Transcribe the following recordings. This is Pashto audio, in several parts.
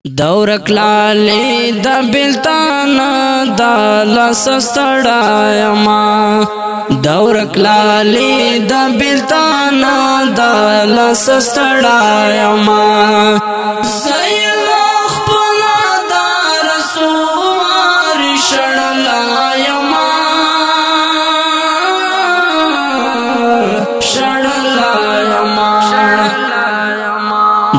دورک لالی دا بلتانا دا لسستڑا یما دورک لالی دا بلتانا دا لسستڑا یما زیلخ پلا دا رسوار شڑلا یما شڑلا یما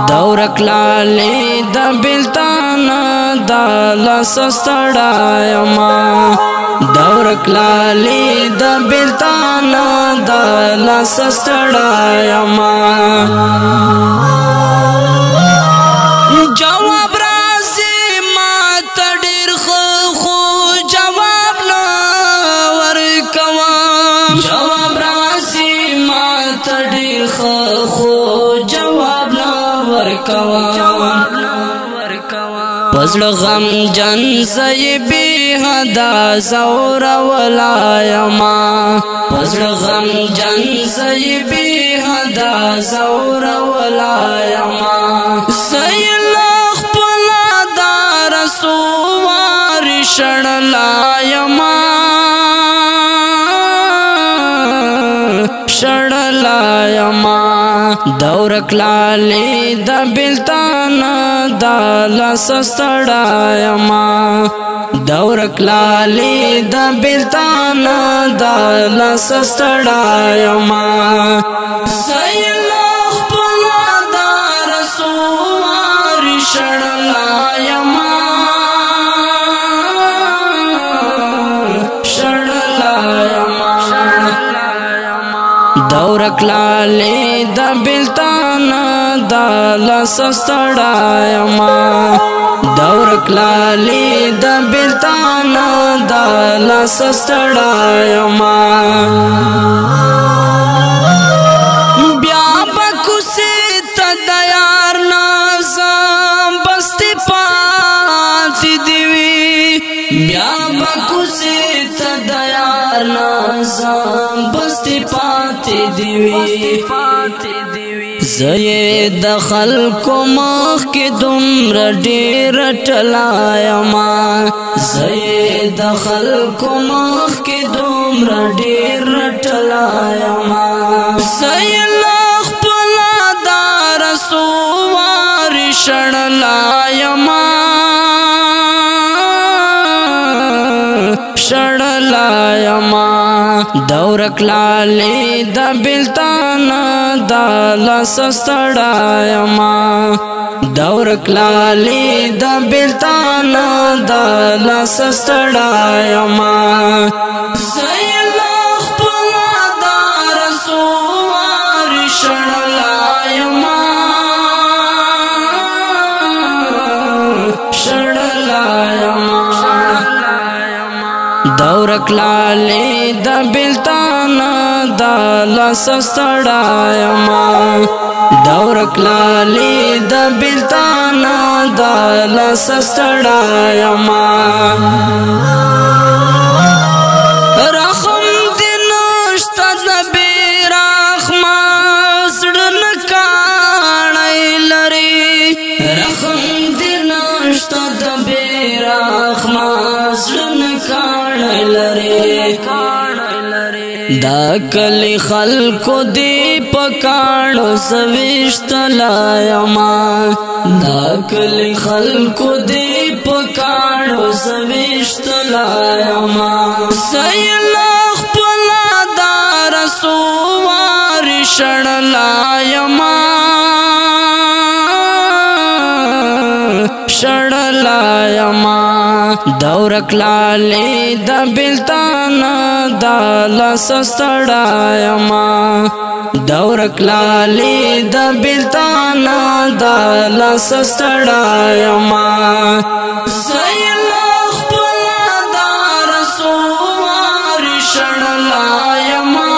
دورک لالی دا بلتانا دا لسستڑا یما دورک لالی دا بلتانا دا لسستڑا یما جواب رازی ما تڑیر خو جواب نا ورکوام جواب رازی ما تڑیر خو جواب نا ورکوام پزړ غم جن زئی بی حدا زور ولا یما پزړ غم جن زئی بی حدا زور ولا یما سیلخ پلا دار سوار شړلا یما شړلا یما دورک لالی دا بلتانا دا لسستڑا یما دورک لالی دا بلتانا دا لسستڑا یما سیلخ پلا دا رسوار شڑلا یما شڑلا یما دورک لالی دا بلتانا دا لسستڑا یما دورک لالی دا بلتانا دا لسستڑا یما بیا بکسی تدیار نازم بستی پاتی دیوی بیا بکسی تدیار نازم بستی پاتی دیوی زی دخل کو مخ کی دمر ډیر ټلا یما زی دخل کو مخ کی دمر ډیر ټلا یما زی لخ پلا دار سوار شړلا یما شړلا یما دورک لالی دا بلتانا دا لسستڑا یما دورک لالی دا بلتانا دا لسستڑا یما زیلخ پلا دار سوار شڑلا یما شڑلا یما دورک لالی دا بلتانا دا لسستڑا یما دورک لالی دا بلتانا دا لسستڑا یما رخم دنشت نبی رخما زڑن کانای لری رخم دنشت نبی رخما زڑن کانای لری دا کلی خلقو دی پکانو سویشت لایما دا کلی خلقو دی پکانو سویشت لایما سیلخ پلا دار سوار شڑلا یما شڑلا یما دورک لالی دا بلتانا دا لسستڑا یما دورک لالی دا بلتانا دا لسستڑا یما زیلخ پلا دار سوار شڑلا یما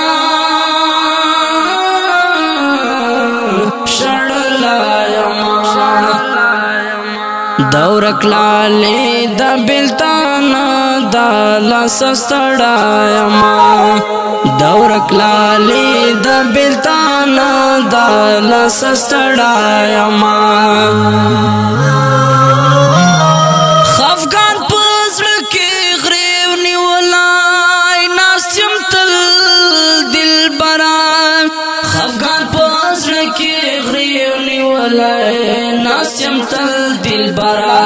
شڑلا یما دورک لالی دا بلتانا دا لسستڑا یما دورک لالی دا بلتانا دا لسستڑا یما دلبرا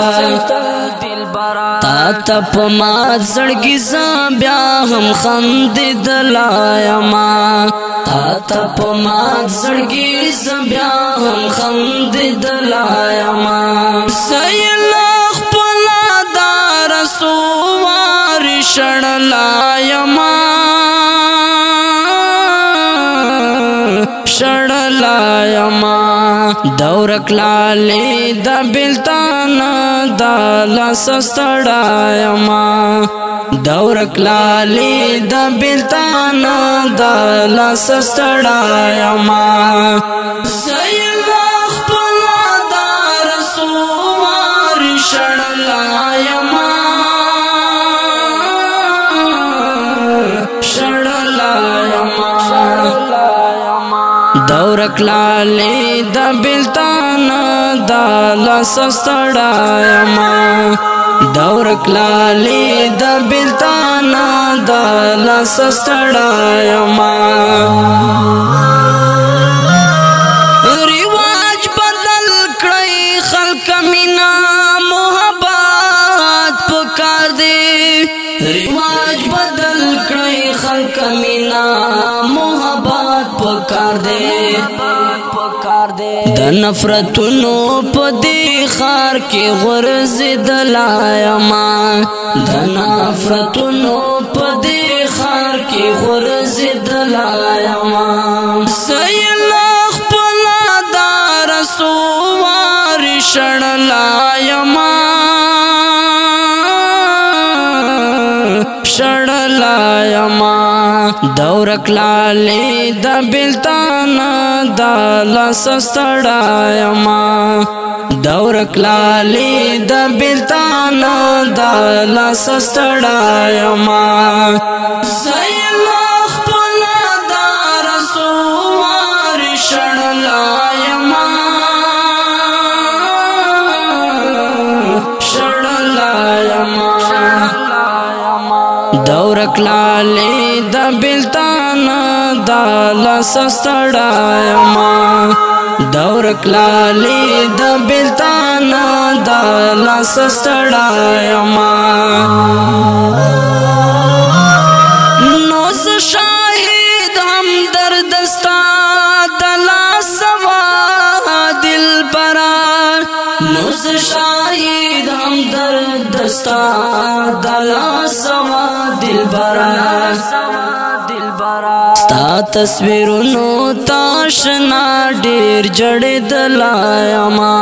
تا تا پا مات زڑگی زبیا هم خندیدلا یما تا تا پا مات زڑگی زبیا هم خندیدلا یما سیلخ پلا دار سوار شڑلا یما شڑلا یما دورک لالی دا بلتانا دا لسستڑا یما دورک لالی دا بلتانا دا لسستڑا یما سیلخ پلا دار سوار شڑلا یما شڑلا یما دورک لالی دا بلتانا دا لسستڑا یما دورک لالی دا بلتانا دا لسستڑا یما رواج بدل کړی خلق مینا محبت پکار دی رواج بدل کړی خلق مینا محبت پکار دی د نفرتونو په دې خار کې غرض دلایما د نفرتونو په دې خار کې غرض دلایما سیلخ پلا دار سوار شړلایما شړلایما دورک لالی دا بلتانا دا لسستڑا یما دورک لالی دا بلتانا دا لسستڑا یما سیلخ پلا دار سوار شڑلا یما شڑلا یما دورک لالی دا بلتانا دا لسستڑا یما دورک لالی دا بلتانا دا لسستڑا یما نوز شاہد ہم دردستا دلا سوا دل برار نوز شاہد ہم دردستا دلا سوا دل برار ستا تصویرونو تاشنا ډیر جړې دلایما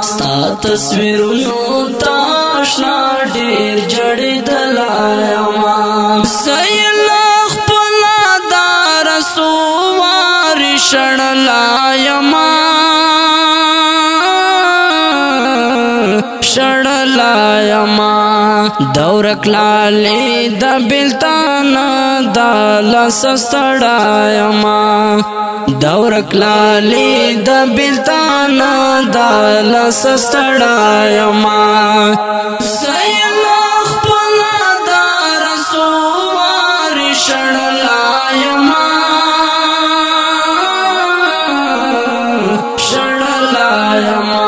ستا تصویرونو تاشنا ډیر جړې دلایما سیلخ پلا دار سوار شړلایما شړلایما دورک لالی دا بلتانا دا لسستڑا یما دورک لالی دا بلتانا دا لسستڑا یما سیلخ پلا دار سوار شڑلا یما شڑلا یما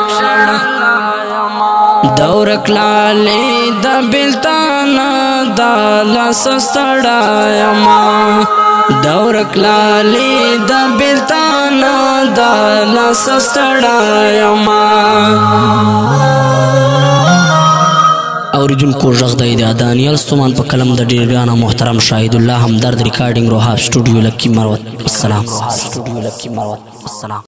دورک لالی دا بلتانا دا لسستڑا یما دورک لالی دا بلتانا دا لسستڑا یما اوریدونکو غږ د دانیال ستومان په کلم د ډیر ګران محترم شاهد الله همدرد ریکارډینګ روها سټوډیو لکی مروت السلام